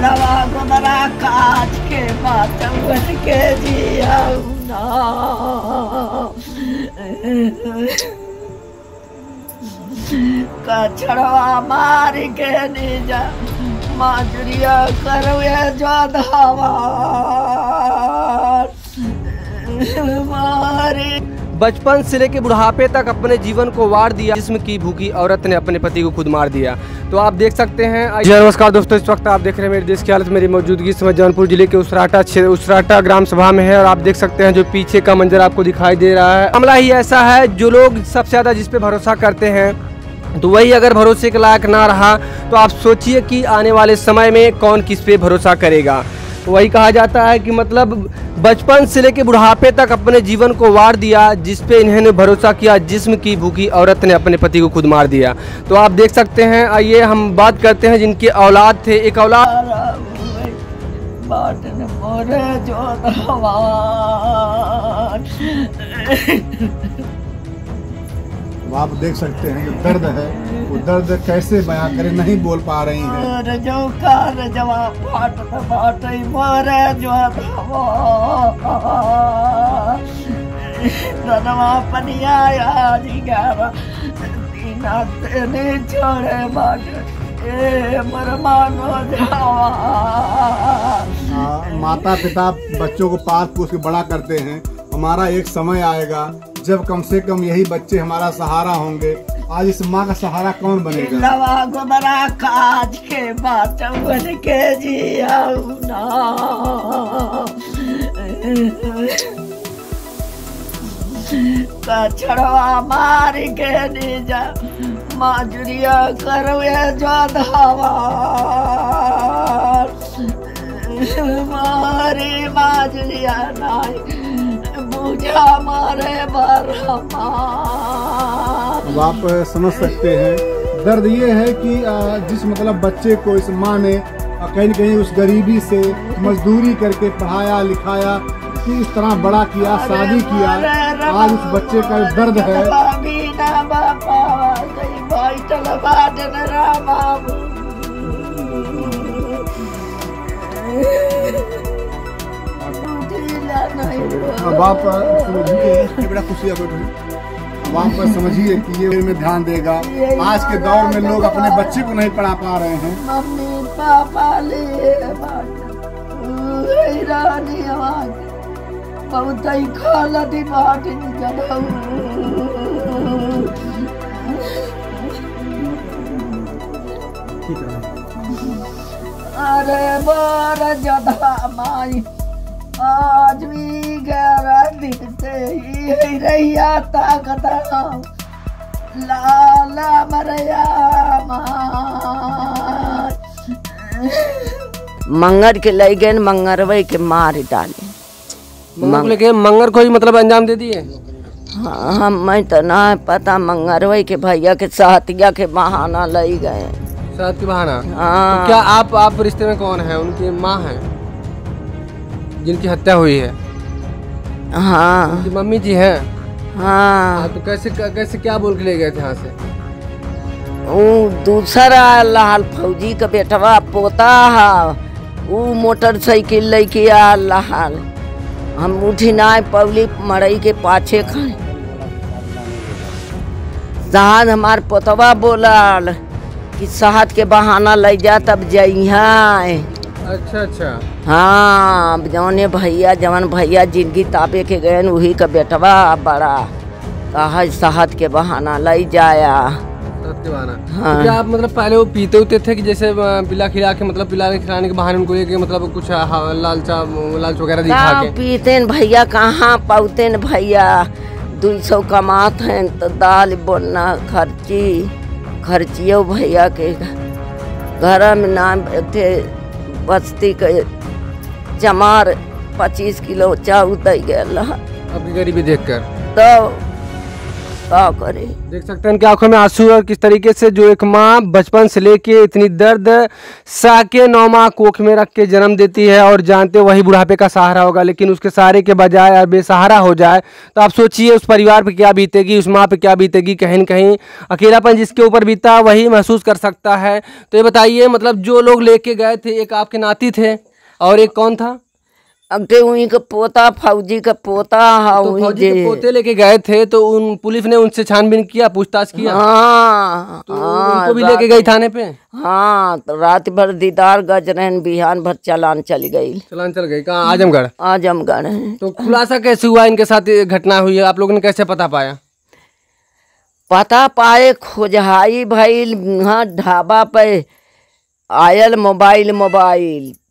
लवा गोदरा काज के बातम बन के जिया ना कछड़वा मार के नीजा माजुरिया करवे जो धावा मारे। बचपन से लेकर बुढ़ापे तक अपने जीवन को वार दिया, जिस्म की भूखी औरत ने अपने पति को खुद मार दिया। तो आप देख सकते हैं। नमस्कार दोस्तों, इस वक्त आप देख रहे हैं मेरे देश की हालत। मेरी मौजूदगी इस समय जौनपुर जिले के उसराटा ग्राम सभा में है और आप देख सकते हैं जो पीछे का मंजर आपको दिखाई दे रहा है। मामला ही ऐसा है, जो लोग सबसे ज़्यादा जिस पे भरोसा करते हैं तो वही अगर भरोसे के लायक ना रहा तो आप सोचिए कि आने वाले समय में कौन किस पे भरोसा करेगा। वही कहा जाता है कि मतलब बचपन से लेकर बुढ़ापे तक अपने जीवन को वार दिया, जिस पे इन्होंने भरोसा किया, जिस्म की भूखी औरत ने अपने पति को खुद मार दिया। तो आप देख सकते हैं। आइए हम बात करते हैं जिनके औलाद थे। एक औलाद आप देख सकते हैं जो दर्द है वो दर्द कैसे बयां करें, नहीं बोल पा रही हैं। माता पिता बच्चों को पाल पोस के बड़ा करते हैं। हमारा एक समय आएगा जब कम से कम यही बच्चे हमारा सहारा होंगे। आज इस माँ का सहारा कौन बनेगा? लवा गोदरा काज के बातम बन के जिया ना कछड़वा मार के नीजा माजुरिया करवे जो धावा मारे माजुरिया नाई मारे। अब आप समझ सकते हैं दर्द ये है कि जिस मतलब बच्चे को इस माँ ने कहीं न कहीं उस गरीबी से मजदूरी करके पढ़ाया लिखाया, इस तरह बड़ा किया, शादी किया, आज उस बच्चे का दर्द है। अब आप समझिए, बड़ा खुशी है। अब आप समझिए कि ये में ध्यान देगा। आज के दौर में लोग अपने बच्चे को नहीं पढ़ा पा रहे हैं। मम्मी पापा ले बहुत ही खालती बाट अरे बार जदा माई आज भी ग्यारह दिन से ही रैया ताकत लाला मरया मंगर के ले गए, मंगरवे के मार डाले। मंगर को ही मतलब अंजाम दे दिए। हाँ, हमें तो ना पता। मंगरवे के भैया के सहतिया के बहाना ले गए। साथ के बहाना? हाँ। तो क्या आप रिश्ते में कौन है? उनकी माँ है जिनकी हत्या हुई है? हाँ। उनकी मम्मी जी हैं? हाँ। तो कैसे क्या बोल के ले गए थे यहाँ से? वो दूसरा लाल फौजी का बेटवा पोता है, वो मोटरसाइकिल लेके आ लाल। हम उठी ना पवली मड़ई के पाछे खाए। जहाज हमार पोतवा बोला कि शहद के बहाना ले जा तब जइहा। अच्छा। हाँ, जौन भैया जिंदगी तापे के गए वही का बेटवा बड़ा कहा शहद के बहाना ले जाया। शहद के बहाना? हाँ। तो क्या आप मतलब पहले वो पीते उते थे कि जैसे पिला खिला के, मतलब पिलाने खिलाने के बहाने उनको लेके मतलब कुछ लालच वगैरह दिखा के? पीते भैया कहाँ पाते भैया, 200 कमात हैं तो दाल बोलना खर्चियो भैया के घर में नाम थे। बस्ती के चमार 25 किलो चाउ दे गया। आपकी गरीबी देखकर? तो क्या करे। देख सकते हैं कि आंखों में आंसू और किस तरीके से जो एक माँ बचपन से लेके इतनी दर्द सह के 9 माह कोख में रख के जन्म देती है और जानते वही बुढ़ापे का सहारा होगा, लेकिन उसके सहारे के बजाय और बेसहारा हो जाए तो आप सोचिए उस परिवार पे क्या बीतेगी, उस माँ पे क्या बीतेगी। कहीं न कहीं अकेलापन जिसके ऊपर बीता वही महसूस कर सकता है। तो ये बताइए, मतलब जो लोग लेके गए थे, एक आपके नाती थे और एक कौन था? अगटे उन्हीं का पोता, फौजी का पोता। तो फौजी के पोते लेके गए थे तो उन पुलिस ने उनसे छानबीन किया, पूछताछ किया? हाँ, तो उनको भी लेके गई थाने पे? हाँ, तो रात भर दीदार गजरन, बिहान भर चालान चली गई। चालान चल गई कहाँ? आजमगढ़। आजमगढ़। तो खुलासा कैसे हुआ इनके साथ ये घटना हुई है? आप लोगों ने कैसे पता पाया? पता पाए खोजहाई भइल, हाँ ढाबा पे आयल मोबाइल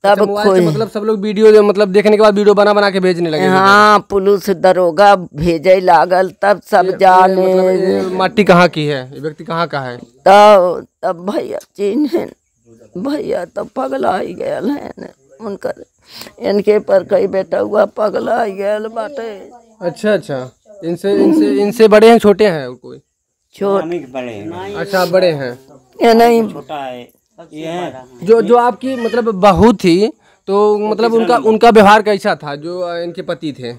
तब मोबाइल से मतलब सब लोग वीडियो मतलब देखने के बाद वीडियो बना के भेजने लगे? हाँ, पुलिस दरोगा भेजे लागल तब सब जाने। ये माटी कहाँ की है? ये व्यक्ति कहाँ का है? तब भैया चिन्ह भैया तो पगला ही गया है उनकर, इनके पर कई बेटा हुआ पगला ही गया बाटे। अच्छा, इनसे बड़े हैं छोटे हैं कोई? बड़े। अच्छा, बड़े हैं। ये नहीं छोटा है जो आपकी मतलब बहू थी, तो मतलब उनका व्यवहार कैसा था जो इनके पति थे?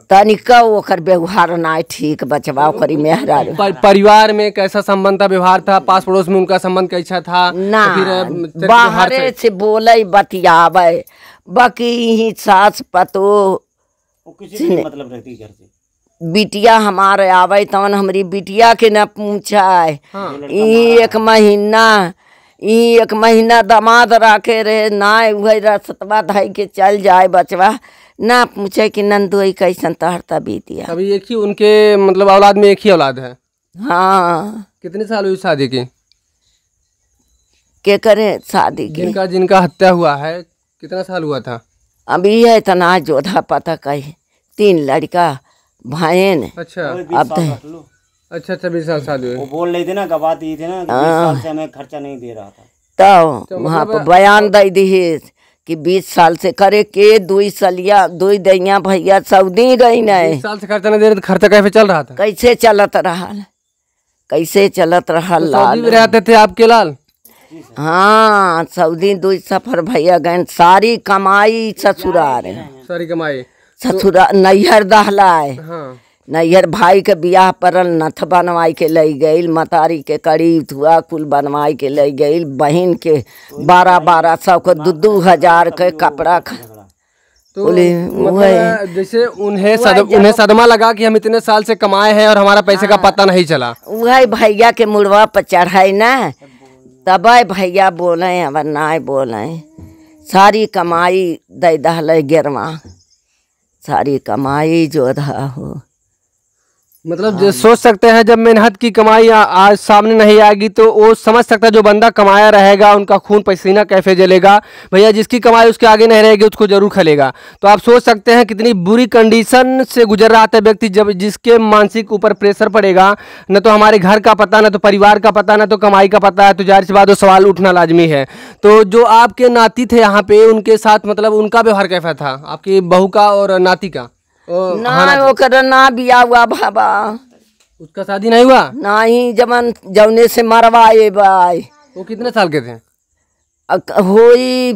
तनिका ओकर व्यवहार ना ठीक बचवा ओकरी मेहरारू। परिवार में कैसा संबंध था, व्यवहार था? पास पड़ोस में उनका संबंध कैसा था? ना फिर बाहरे से बोले बतियावे, बाकी ही सास पतो मतलब रहती घर से। बिटिया हमारे आवे तवन हमारी बिटिया के न पूछाए। एक महीना दामाद राखे रहे ना, वही रसतवा धाई के चल जाए बचवा, ना पूछे कि नंदुई कैसन तहरता बीतिया। अभी एक ही उनके मतलब औलाद में एक ही औलाद है? हाँ। कितने साल हुई शादी की? के करे शादी की? जिनका हत्या हुआ है कितना साल हुआ था? अभी है तना जोधा पता कही 3 लड़का भाईन। अच्छा, अब तो अच्छा 20 साल शादी हुई। वो बोल रही थी ना, गवा दी थी ना, 20 साल से हमें खर्चा नहीं दे रहा था। तो वहाँ पर बयान दे दी कि 20 साल से करे के 2 सलिया 2 दैया भैया सऊदी गई नहीं। 20 साल से खर्चा नहीं दे रहे तो खर्चा कैसे चल रहा था? कैसे चलत रहा तो लाल? सऊदी में रहते थे आपके लाल? हाँ, सऊदी 2 सफर भैया गए, सारी कमाई ससुराल है। सारी कमाई ससुराल नैहर दहलाए। हाँ। नैहर भाई के बियाह परल नथ बनवाई के ले गई, मतारी के कड़ी हुआ कुल बनवाई के ले गई, बहन के 1200 के 2-2 के कपड़ा। तो मतलब जैसे उन्हें सदमा लगा कि हम इतने साल से कमाए हैं और हमारा पैसे का पता नहीं चला। वही भैया के मुड़वा पर चढ़ाई ना, तब भैया बोले अब ना बोले, सारी कमाई दे दहले गिरवा, सारी कमाई जोधा हो। मतलब सोच सकते हैं जब मेहनत की कमाई आज सामने नहीं आएगी तो वो समझ सकता है जो बंदा कमाया रहेगा उनका खून पसीना कैसे जलेगा। भैया जिसकी कमाई उसके आगे नहीं रहेगी उसको जरूर खलेगा। तो आप सोच सकते हैं कितनी बुरी कंडीशन से गुजर रहा था व्यक्ति, जब जिसके मानसिक ऊपर प्रेशर पड़ेगा, न तो हमारे घर का पता, न तो परिवार का पता, न तो कमाई का पता है, तो जाहिर सी बात वो सवाल उठना लाजमी है। तो जो आपके नाती थे यहाँ पे, उनके साथ मतलब उनका व्यवहार कैसा था, आपकी बहू का और नाती का? ना ओकर ना बिया हुआ बाबा, उसका शादी नहीं हुआ? नहीं, जमन जौने से मरवाए बाई। वो कितने साल के थे? होई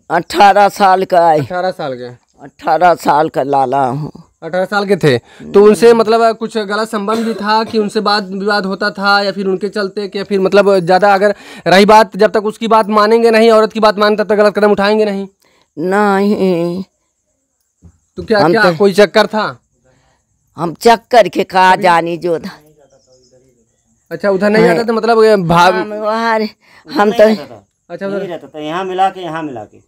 18 साल का। 18 साल के? 18 साल का लाला हूँ। 18 साल के थे। तो उनसे मतलब कुछ गलत संबंध भी था कि उनसे बात विवाद होता था, या फिर उनके चलते कि फिर मतलब ज़्यादा अगर रही बात, जब तक उसकी बात मानेंगे नहीं, औरत की बात माने तब तक गलत कदम उठाएंगे नहीं? नहीं। तो क्या कोई चक्कर था? हम चक्कर के कहा जानी जो था। अच्छा, उधर नहीं जाता था मतलब हम तो अच्छा उधर रहता था, यहाँ मिला के।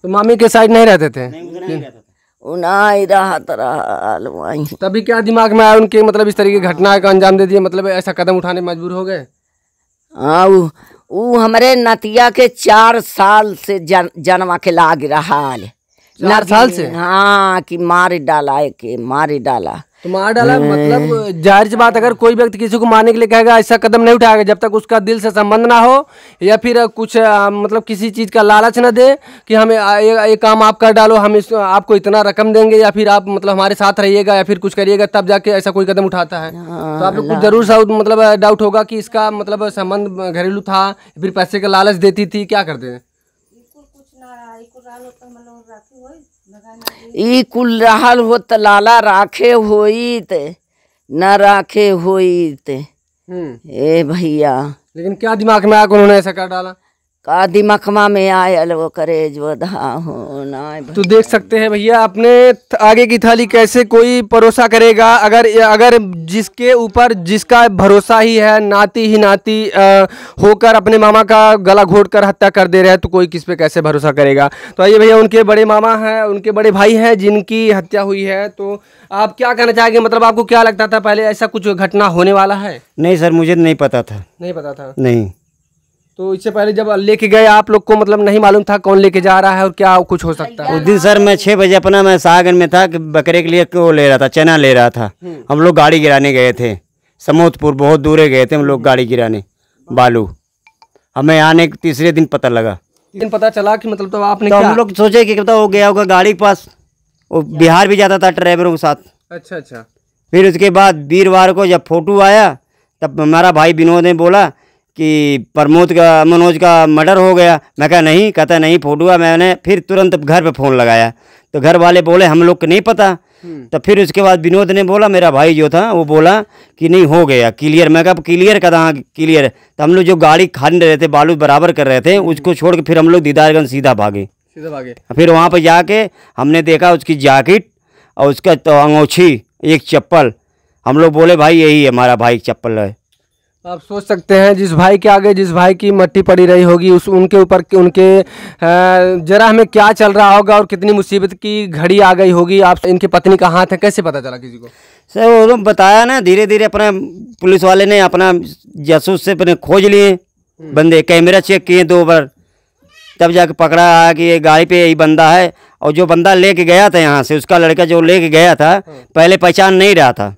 तो मामी के साइड नहीं रहते थे? नहीं रहता था। नहीं रहा तभी क्या दिमाग में आया उनके, मतलब इस तरीके की घटना का अंजाम दे दिया, मतलब ऐसा कदम उठाने में मजबूर हो गए? हाँ, वो हमारे नतिया के 4 साल से जन्मा के लाग रहा 4 साल से? हाँ, कि मार डाला। तो मार डाला, मतलब जाहिर सी बात, अगर कोई व्यक्ति किसी को मारने के लिए कहेगा ऐसा कदम नहीं उठाएगा जब तक उसका दिल से संबंध ना हो, या फिर कुछ मतलब किसी चीज़ का लालच न दे कि हमें ये काम आप कर डालो, हम आपको इतना रकम देंगे, या फिर आप मतलब हमारे साथ रहिएगा या फिर कुछ करिएगा, तब जाके ऐसा कोई कदम उठाता है। तो आप लोग को जरूर सा मतलब डाउट होगा कि इसका मतलब संबंध घरेलू था, फिर पैसे का लालच देती थी, क्या करते हैं? ई कुल रहल हो त लाला राखे होइत न राखे होइत। ए भैया, लेकिन क्या दिमाग में आकर उन्होंने ऐसा कर डाला? का दिमकमा में आयल वो करे जो धा हो ना। तो देख सकते हैं भैया, अपने आगे की थाली कैसे कोई परोसा करेगा, अगर जिसके ऊपर जिसका भरोसा ही है, नाती ही नाती होकर अपने मामा का गला घोट कर हत्या कर दे रहे हैं, तो कोई किस पे कैसे भरोसा करेगा। तो आइए भैया, उनके बड़े मामा हैं, उनके बड़े भाई हैं जिनकी हत्या हुई है, तो आप क्या कहना चाहेंगे? मतलब आपको क्या लगता था पहले ऐसा कुछ घटना होने वाला है? नहीं सर, मुझे नहीं पता था। नहीं पता था? नहीं। तो इससे पहले जब लेके गए आप लोग को मतलब नहीं मालूम था कौन लेके जा रहा है और क्या कुछ हो सकता है? उस दिन सर मैं 6 बजे अपना मैं सागन में था कि बकरे के लिए वो ले रहा था, चना ले रहा था। हम लोग गाड़ी गिराने गए थे समोदपुर, बहुत दूरे गए थे हम लोग गाड़ी गिराने बालू। हमें आने के तीसरे दिन पता लगा, लेकिन पता चला कि मतलब तो आपने तो क्या? हम लोग सोचे कि पता हो गया होगा गाड़ी के पास, वो बिहार भी जाता था ड्राइवरों के साथ। अच्छा अच्छा। फिर उसके बाद वीरवार को जब फोटो आया तब हमारा भाई विनोद ने बोला कि मनोज का मर्डर हो गया। मैं कहा नहीं, कहता नहीं फोटो है। मैंने फिर तुरंत घर पे फ़ोन लगाया तो घर वाले बोले हम लोग को नहीं पता। तो फिर उसके बाद विनोद ने बोला, मेरा भाई जो था वो बोला कि नहीं हो गया क्लियर। मैं कहा क्लियर कहाँ क्लियर? तो हम लोग जो गाड़ी खान रहे थे, बालू बराबर कर रहे थे, उसको छोड़ के फिर हम लोग दीदारगंज सीधा भागे। फिर वहाँ पर जाके हमने देखा उसकी जैकेट और उसका तो अंगूठी, एक चप्पल। हम लोग बोले भाई यही हमारा भाई चप्पल है। आप सोच सकते हैं जिस भाई के आगे जिस भाई की मट्टी पड़ी रही होगी, उनके ऊपर उनके जरा में क्या चल रहा होगा और कितनी मुसीबत की घड़ी आ गई होगी। आप इनकी पत्नी का हाथ है, कैसे पता चला किसी को? सर वो लोग बताया ना, धीरे धीरे अपना पुलिस वाले ने अपना जासूस से अपने खोज लिए बंदे, कैमरा चेक किए 2 बार, तब जाके पकड़ा कि ये गाड़ी पे यही बंदा है। और जो बंदा लेके गया था यहाँ से, उसका लड़का जो लेके गया था, पहले पहचान नहीं रहा था,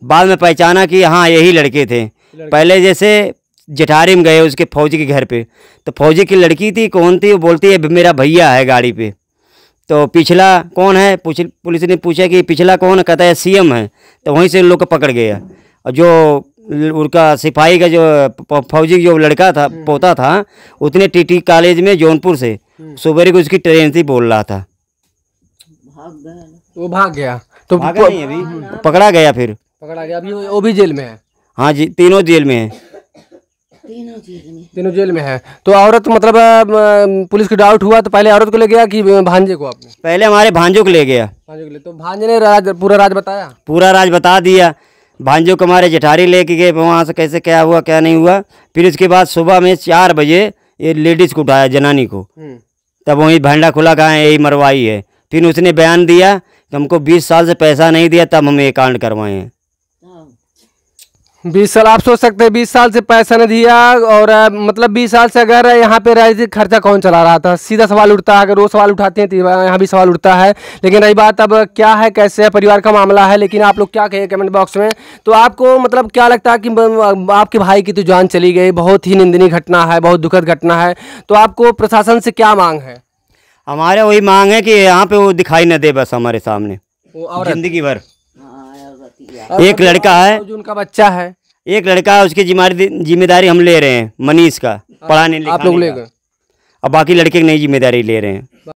बाद में पहचाना कि हाँ यही लड़के थे। पहले जैसे जठारी में गए उसके फौजी के घर पे, तो फौजी की लड़की थी, कौन थी, वो बोलती है मेरा भैया है गाड़ी पे। तो पिछला कौन है, पुलिस ने पूछा कि पिछला कौन है, कहता है सीएम है। तो वहीं से उन लोग को पकड़ गया। और जो उनका सिपाही का जो फौजी जो लड़का था, पोता था, उसने टीटी कॉलेज में जौनपुर से सुबह को उसकी ट्रेन थी बोल रहा था, वो भाग गया। तो भागा नहीं, अभी पकड़ा गया, फिर पकड़ा गया, अभी वो भी जेल में है। हाँ जी, तीनों जेल में है। तीनों जेल में है। तो औरत मतलब पुलिस को डाउट हुआ तो पहले औरत को ले गया कि भांजे को? आपने पहले हमारे भांजों को ले गया। भांजे को ले, तो भांजे ने पूरा राज बताया? पूरा राज बता दिया। भांजों को हमारे जठारी लेके गए, वहाँ से कैसे क्या हुआ क्या नहीं हुआ। फिर उसके बाद सुबह में 4 बजे ये लेडीज़ को उठाया, जनानी को, तब वहीं भांडा खुला कहा यही मरवाई है। फिर उसने बयान दिया कि हमको 20 साल से पैसा नहीं दिया, तब हम ये कांड करवाए हैं। 20 साल, आप सोच सकते हैं 20 साल से पैसा नहीं दिया, और मतलब 20 साल से अगर यहाँ पे राजनीतिक खर्चा कौन चला रहा था? सीधा सवाल उठता है। अगर वो सवाल उठाते हैं तो यहाँ भी सवाल उठता है। लेकिन रही बात अब क्या है, कैसे है, परिवार का मामला है। लेकिन आप लोग क्या कहें कमेंट बॉक्स में। तो आपको मतलब क्या लगता है कि आपके भाई की तो जान चली गई, बहुत ही निंदनीय घटना है, बहुत दुखद घटना है, तो आपको प्रशासन से क्या मांग है? हमारे वही मांग है कि यहाँ पे वो दिखाई न दे बस हमारे सामने जिंदगी भर। एक लड़का है, उनका बच्चा है, एक लड़का है, उसकी जिम्मेदारी हम ले रहे हैं, मनीष का पढ़ाने लिखाने आप लोग ले गए, और बाकी लड़के की नई जिम्मेदारी ले रहे हैं।